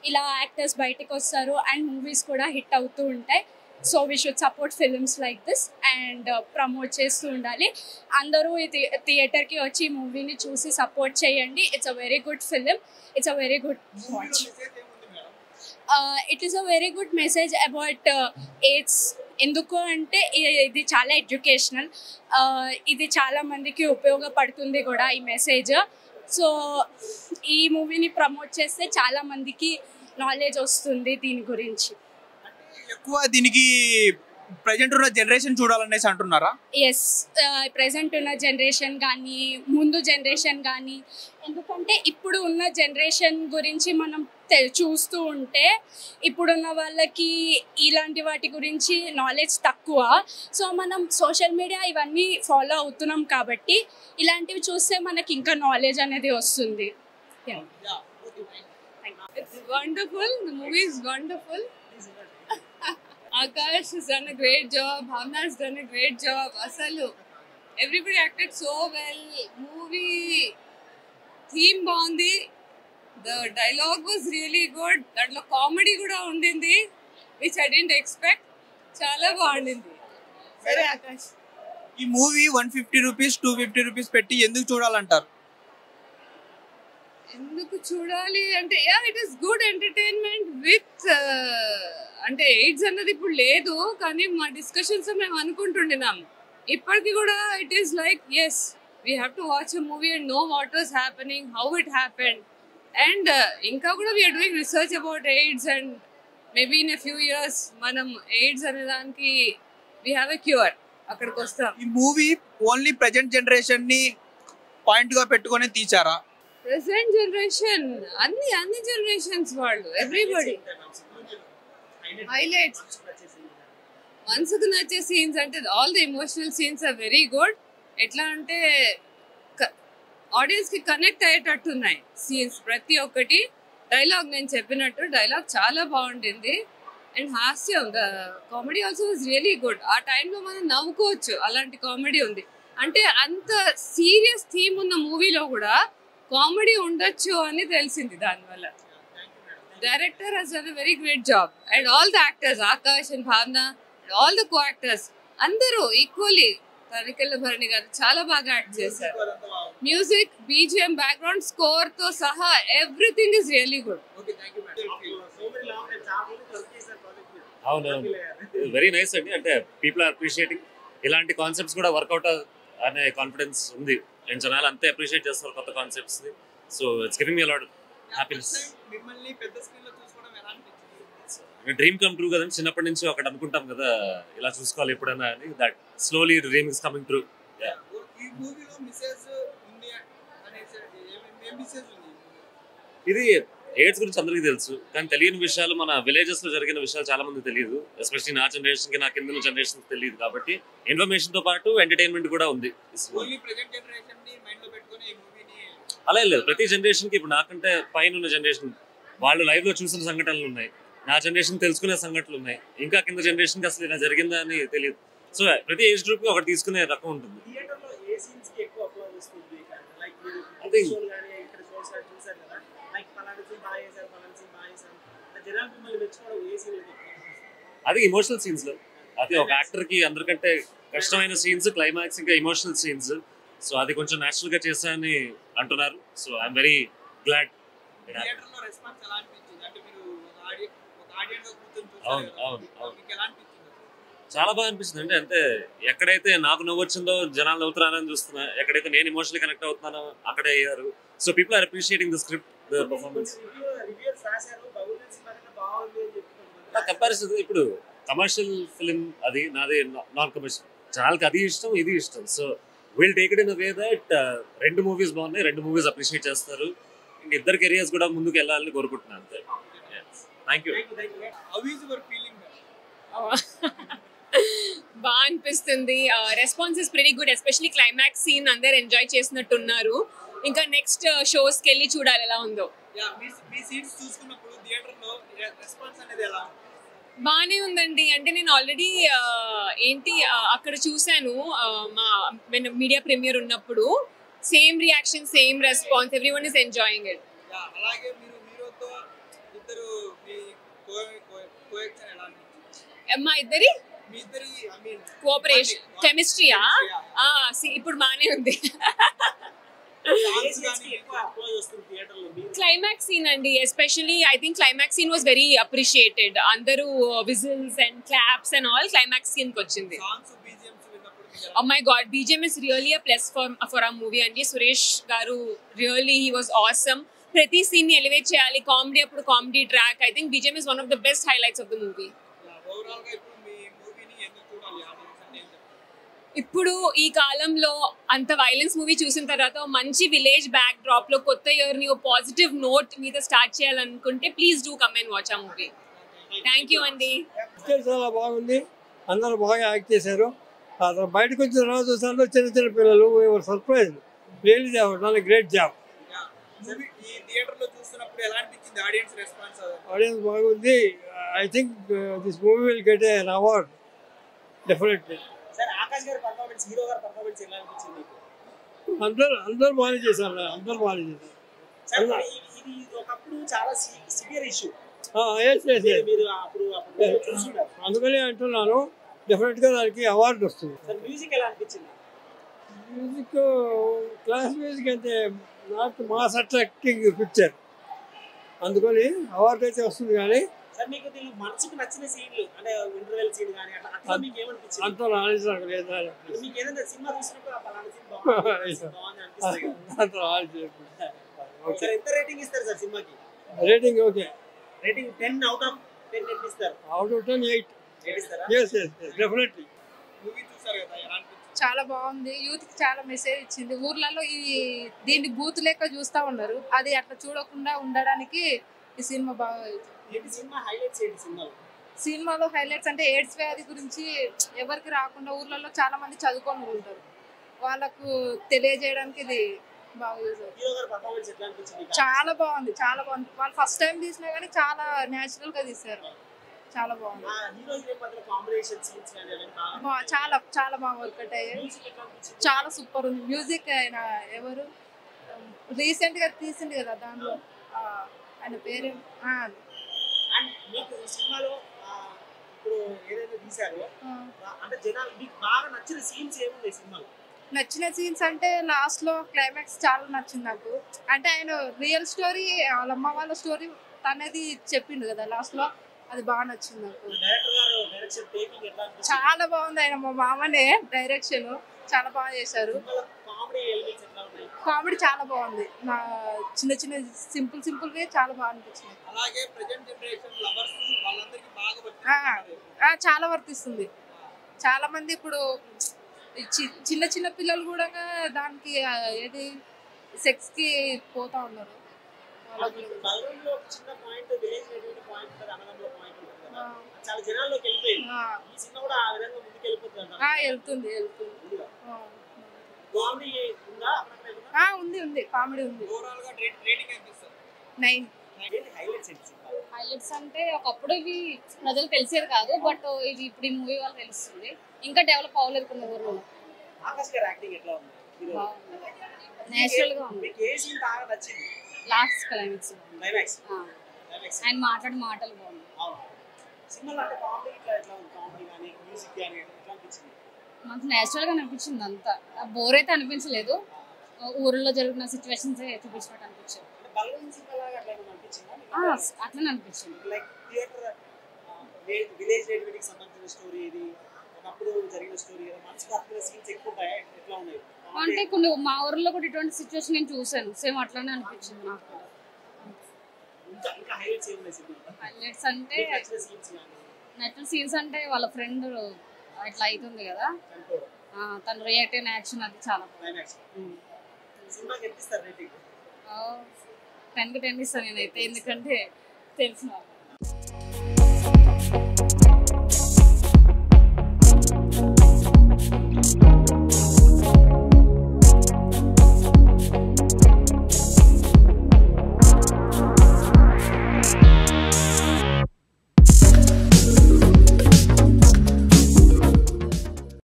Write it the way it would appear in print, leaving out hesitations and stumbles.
ఇలా యాక్టర్స్ బయటకు వస్తారు అండ్ మూవీస్ కూడా హిట్ అవుతూ ఉంటాయి. So we should support films like this and promote చేస్తూ ఉండాలి. అందరూ ఈ థియేటర్కి వచ్చి ఈ మూవీని చూసి సపోర్ట్ చేయండి. It's a very good film. It's a very good watch. It is a very good message about AIDS. ఎందుకు అంటే ఇది చాలా ఎడ్యుకేషనల్. ఇది చాలా మందికి ఉపయోగపడుతుంది కూడా ఈ మెసేజ్. సో ఈ మూవీని ప్రమోట్ చేస్తే చాలా మందికి నాలెడ్జ్ వస్తుంది దీని గురించి. ఎక్కువ దీనికి ప్రెజెంట్ ఉన్న జనరేషన్ చూడాలనేసి అంటున్నారా? ఎస్, ప్రెజెంట్ ఉన్న జనరేషన్ కానీ ముందు జనరేషన్ కానీ, ఎందుకంటే ఇప్పుడు ఉన్న జనరేషన్ గురించి మనం చూస్తూ ఉంటే ఇప్పుడున్న వాళ్ళకి ఇలాంటి వాటి గురించి నాలెడ్జ్ తక్కువ. సో మనం సోషల్ మీడియా ఇవన్నీ ఫాలో అవుతున్నాం కాబట్టి ఇలాంటివి చూస్తే మనకి ఇంకా నాలెడ్జ్ అనేది వస్తుంది. It's wonderful. The movie is wonderful. Akash has done a great job. Bhavna has done a great job. Asalu, everybody acted so well. Movie theme baagundi. The dialogue was really good. Datlo comedy kuda undindi, which I didn't expect. Chala baagundindi. Sare Akash. ఈ movie 150 rupees 250 rupees పెట్టి ఎందుకు చూడాలంటారు? ఎందుకు చూడాలి అంటే it is good entertainment with అంటే AIDS అన్నది ఇప్పుడు లేదు, కానీ మా డిస్కషన్స్ మేము అనుకుంటుండినాం ఇప్పటికి కూడా. It is like yes, we have to watch a movie and know what was happening, how it happened. And ఇంకా కూడా we are doing research about AIDS and maybe in a few years మనం AIDS అనే దానికి we have a cure, అక్కడికి వస్తాం. ఈ movie only present generation ని point గా పెట్టుకొని తీసారా? ప్రెసెంట్ జనరేషన్ అన్ని జనరేషన్స్ వాళ్ళు, ఎవ్రీబడి హైలైట్స్. మనసుకు నచ్చే సీన్స్ అంటే all the emotional scenes are very good. ఎట్లా అంటే ఆడియన్స్ కి కనెక్ట్ అయ్యేటట్టు ఉన్నాయి సీన్స్ ప్రతి ఒక్కటి. డైలాగ్ నేను చెప్పినట్టు డైలాగ్ చాలా బాగుంటుంది. అండ్ హాస్యం, the comedy also was really good. ఆ టైంలో మనం నవ్వుకోవచ్చు, అలాంటి కామెడీ ఉంది. అంటే అంత సీరియస్ థీమ్ ఉన్న మూవీలో కూడా కామెడీ ఉండొచ్చు అని తెలిసింది దానివల్ల. Director has done a very great job and all the actors, Akash and భావన, ఆల్ ద కో యాక్టర్స్ అందరూ ఈక్వల్లీ. తనికెళ్ళ భరణి గారు చాలా బాగా యాక్ట్ చేశారు. మ్యూజిక్, బీజిఎం, బ్యాక్గ్రౌండ్ స్కోర్ తో సహా ఎవ్రీథింగ్ ఇస్ రియలీ గుడ్. అవునవును, వెరీ నైస్ అండి. అంటే పీపుల్ ఆర్ అప్రిషియేటింగ్. ఇలాంటి కాన్సెప్ట్స్ కూడా వర్కౌట్ అనే కాన్ఫిడెన్స్ ఉంది అండ్ జనాలు అంతే అప్రిషియేట్ చేస్తారు కొత్త కాన్సెప్ట్స్ ని. So it's giving me a lot happiness. Dream come true కదండి. చిన్నప్పటి నుంచి ఒకటి అనుకుంటాం కదా ఇలా చూసుకోవాలి ఎప్పుడైనా అని. That slowly dream is coming true. ఇది ఎయిడ్స్ గురించి అందరికీ తెలుసు, కానీ తెలియని విషయాలు, మన విలేజెస్ లో జరిగిన విషయాలు చాలా మంది తెలియదు. ఎస్పెషల్లీ నా జనరేషన్ కి, నా కింద జనరేషన్ తెలియదు. కాబట్టి ఇన్ఫర్మేషన్ తో పాటు ఎంటర్టైన్మెంట్ కూడా ఉంది. అలా లేదు, ప్రతి జనరేషన్ కి. ఇప్పుడు నాకంటే పైన ఉన్న జనరేషన్ వాళ్ళు లైవ్ లో చూసిన సంఘటనలు ఉన్నాయి, నా జనరేషన్ తెలుసుకునే సంఘటనలు ఉన్నాయి, ఇంకా కింద జనరేషన్ కి అసలు ఇలా జరిగిందా అని తెలియదు. సో ప్రతి ఏజ్ గ్రూప్ కి ఒకటి తీసుకునే రకం ఉంటుంది. అది ఇమోషనల్ సీన్స్ లో, అది ఒక యాక్టర్ కి అందరికంటే కష్టమైన సీన్స్ క్లైమాక్స్, ఇంకా ఇమోషనల్ సీన్స్. సో అది కొంచెం న్యాచురల్ గా చేశానని అంటున్నారు. So I'm very glad. అవును అవును అవును, చాలా బాగా అనిపిస్తుంది. అంటే ఎక్కడైతే నాకు నవ్వు వచ్చిందో జనాలు నవ్వుతున్నారని చూస్తున్నా, ఎక్కడైతే నేను ఎమోషనల్ కనెక్ట్ అవుతున్నానో అక్కడే అయ్యారు. So people are appreciating the script, the performance. Comparison ఇప్పుడు కమర్షియల్ ఫిలిం అది, నాది నాన్ కమర్షియల్. జనాలకి అది ఇష్టం, ఇది ఇష్టం. So will take it in a way that రెండు మూవీస్ బాగున్నాయి, రెండు మూవీస్ అప్రిషియేట్ చేస్తారు. ఇద్దరు కెరియర్స్ కూడా ముందుకు వెళ్ళాలని కోరుకుంటున్నాను అంతే. Thank you. బాగా అనిపిస్తుంది. Response is very good, especially climax scene అందరు ఎంజాయ్ చేసినట్టున్నారు. ఇంకా నెక్స్ట్ షోస్ కి వెళ్ళి చూడాలి ఎలా ఉందో. బాగానే ఉందండి. అంటే నేను ఆల్రెడీ అక్కడ చూసాను, మా మీడియా ప్రీమియర్ ఉన్నప్పుడు. Same reaction, same response, everyone is enjoying it. అలాగే మీరు హీరోతో ఇద్దరు మా ఇద్దరి మీ ఇద్దరి ఐ మీన్ కోఆపరేషన్ కెమిస్ట్రీయా ఇప్పుడు బానే ఉంది. క్లైమాక్స్ సీన్ అండి especially I think climax scene was very appreciated. అందరూ whistles and claps and all climax scene కి వచ్చింది. Oh my god, BGM is really a plus for our movie andi. Suresh garu really he was awesome. Prati scene ni elevate cheyali, comedy appudu comedy track. I think BGM is one of the best highlights of the movie. Overall గా ఇప్పుడు మీ మూవీని ఎందుకు చూడాలి audience అంటే ఇప్పుడు ఈ కాలంలో అంత వైలెన్స్ మూవీ చూసిన తర్వాత మంచి విలేజ్ బ్యాక్ డ్రాప్ లో కొత్త ఇయర్ ని పాజిటివ్ నోట్ మీద స్టార్ట్ చేయాలనుకుంటే please do come and watch ఆ మూవీ. థ్యాంక్ యూ అండి. చాలా బాగుంది, అందరూ బాగా యాక్ట్ చేశారు. అతను బయటకు వచ్చిన తర్వాత చూసాను చిన్న చిన్న పిల్లలు surprise really done great job. ఈ థియేటర్ లో చూస్తున్నప్పుడు ఎలా అనిపించింది ఆడియన్స్ రెస్పాన్స్? ఆడియన్స్ బాగుంది. I think this movie will get an award definitely. Sir Akash గారి పర్ఫార్మెన్స్, హీరో గారి పర్ఫార్మెన్స్ ఎలా అనిపించింది? అందరూ బాగానే చేశారు, అందరూ బాగానే చేశారు. ఇది ఒకప్పుడు చాలా సివియర్ ఇష్యూ, అందుకనే అంటున్నాను డెఫినెట్గా దానికి అవార్డు వస్తుంది. మ్యూజిక్ ఎలా అనిపించింది? మ్యూజిక్ క్లాస్ మ్యూజిక్ అంటే నాట్ మాస్ అట్రాక్టింగ్ పిక్చర్, అందుకని అవార్డు అయితే వస్తుంది. కానీ మీకు మనసుకు నచ్చిన సీన్లు అంటే ఇంటర్వెల్ సీన్ కానీ అట్లా మీకు ఏమనిపించింది? అంత నాలెడ్జ్ నాకు లేదు. మీకు ఏదైనా సినిమా చూసినప్పుడు పలానా సీన్ బాగుంది అంత నాలెడ్జ్. ఎంత రేటింగ్ ఇస్తారు సార్ సినిమాకి? Rating okay, rating 10 out of 10 ఎంత ఇస్తారు? అవుట్ ఆఫ్ 10 8 ఇస్తారా? yes definitely. మూవీ చూసారు కదా, ఎలా అనిపించింది? చాలా బాగుంది. యూత్ కి చాలా మెసేజ్ ఇచ్చింది. ఊర్లలో దీన్ని బూత్ లెక్క చూస్తా ఉన్నారు, అది అట్లా చూడకుండా ఉండడానికి ఈ సినిమా బాగా. సినిమా హైలైట్స్ ఏంటి సినిమాలో? సినిమాలో హైలైట్స్ అంటే ఎయిడ్స్ వ్యాధి గురించి ఎవరికి రాకుండా ఊర్లలో చాలా మంది చదువుకొని ఉంటారు, వాళ్ళకు తెలియజేయడానికి ఇది బాగా యూజ్ అవుతుంది. హీరో గారి పర్ఫార్మెన్స్ ఎట్లా అనిపించింది? చాలా బాగుంది, చాలా బాగుంది. వాళ్ళు ఫస్ట్ టైం తీసినా కానీ చాలా న్యాచురల్ గా తీశారు, చాలా బాగుంది. హీరో హీరోయిన్ మధ్య కాంబినేషన్ సీన్స్ కానీ అవన్నీ చాలా చాలా బాగా వర్కౌట్ అయ్యాయి. మ్యూజిక్ ఎట్లా అనిపించింది? చాలా సూపర్ ఉంది మ్యూజిక్. ఆయన ఎవరు రీసెంట్ గా తీసింది కదా దాంట్లో, ఆయన పేరు అండ్ మీకు ఈ సినిమాలో ఇప్పుడు ఏదైతే తీశారో అంటే జనాలు మీకు బాగా నచ్చిన సీన్స్ ఏమున్నాయి సినిమాలో? నచ్చిన సీన్స్ అంటే లాస్ట్ లో క్లైమాక్స్ చాలా నచ్చింది నాకు. అంటే ఆయన రియల్ స్టోరీ, వాళ్ళ అమ్మ వాళ్ళ స్టోరీ తనది చెప్పిండు కదా లాస్ట్ లో, అది బాగా నచ్చింది నాకు. డైరెక్టర్ గారు డైరెక్షన్ టేకింగ్ ఎట్లా అనిపించింది? చాలా బాగుంది. ఆయన మా మామనే డైరెక్షన్ చాలా బాగా చేశారు. కామెడీ ఎలిమెంట్స్ ఎట్లా ఉన్నాయి? కామెడీ చాలా బాగుంది. నా చిన్న చిన్న సింపుల్ వే చాలా బాగా అనిపించింది. అలాగే ప్రెజెంట్ జనరేషన్ లవర్స్ వాళ్ళందరికీ బాగా చాలా వర్తిస్తుంది. చాలా మంది ఇప్పుడు చిన్న చిన్న పిల్లలు కూడా దానికి ఏది సెక్స్ కి పోతా ఉన్నారు. చిన్న పాయింట్ విలేజ్ పాయింట్ అన్నదంలో పాయింట్ చాలా జనాల్లోకి వెళ్ళిపోయింది. ఈ సినిమా కూడా ఆ విధంగా ముందుకు వెళ్ళిపోతుంది. వెళ్తుంది. కామెడీ ఉందా? ఉంది, కామెడీ ఉంది. ఓవరాల్ గా రేటింగ్ ఎంత ఇస్తారు? 9. హైలైట్స్ అంటే ఒకప్పుడు ఇవి ప్రజలు తెలిసేది కాదు, బట్ ఇది ఇప్పుడు ఈ మూవీ వాళ్ళు తెలుస్తుంది. ఇంకా డెవలప్ అవ్వలేదు కొన్ని ఊర్లో. ఆకాష్ గారి యాక్టింగ్ ఎట్లా ఉంది? నేచురల్ గా ఉంది. మీకు ఏ సీన్ బాగా నచ్చింది? లాస్ట్ క్లైమాక్స్ ఆయన మాటలు బాగుంది. సినిమాలో అంటే కామెడీ ఎట్లా ఉంది? కామెడీ కానీ మ్యూజిక్ కానీ ఎట్లా అనిపించింది? మాకు నేచురల్ గా అనిపించింది. అంతా బోర్ అయితే అనిపించలేదు. ఊర్లో జరిగిన సిచ్యువేషన్స్ చూపించినట్టు అనిపించింది. అట్లనే అనిపించింది. లైక్ థియేటర్ విలేజ్ రేడియోకి సంబంధించిన స్టోరీ ఇది, ఒకప్పుడు జరిగిన స్టోరీ, మనసుకు హత్తుకునే సీన్స్ ఎక్కువ ఉంటాయా? ఎట్లా ఉన్నాయి? అంటే కొన్ని మా ఊర్లో కూడా ఇటువంటి సిచ్యువేషన్ నేను చూసాను, సేమ్ అట్లానే అనిపించింది నాకు. ఇంకా హైలైట్స్ ఏమున్నాయి సినిమా? హైలైట్స్ అంటే నెట్ సీన్స్ అంటే వాళ్ళ ఫ్రెండ్ ఇట్లా అవుతుంది కదా, తను రియాక్ట్ అయిన యాక్షన్ అది చాలా సినిమాకి ఎంత ఇస్తారు రేటింగ్? 10కి 10 ఇస్తాను నేనైతే, ఎందుకంటే తెలిసిన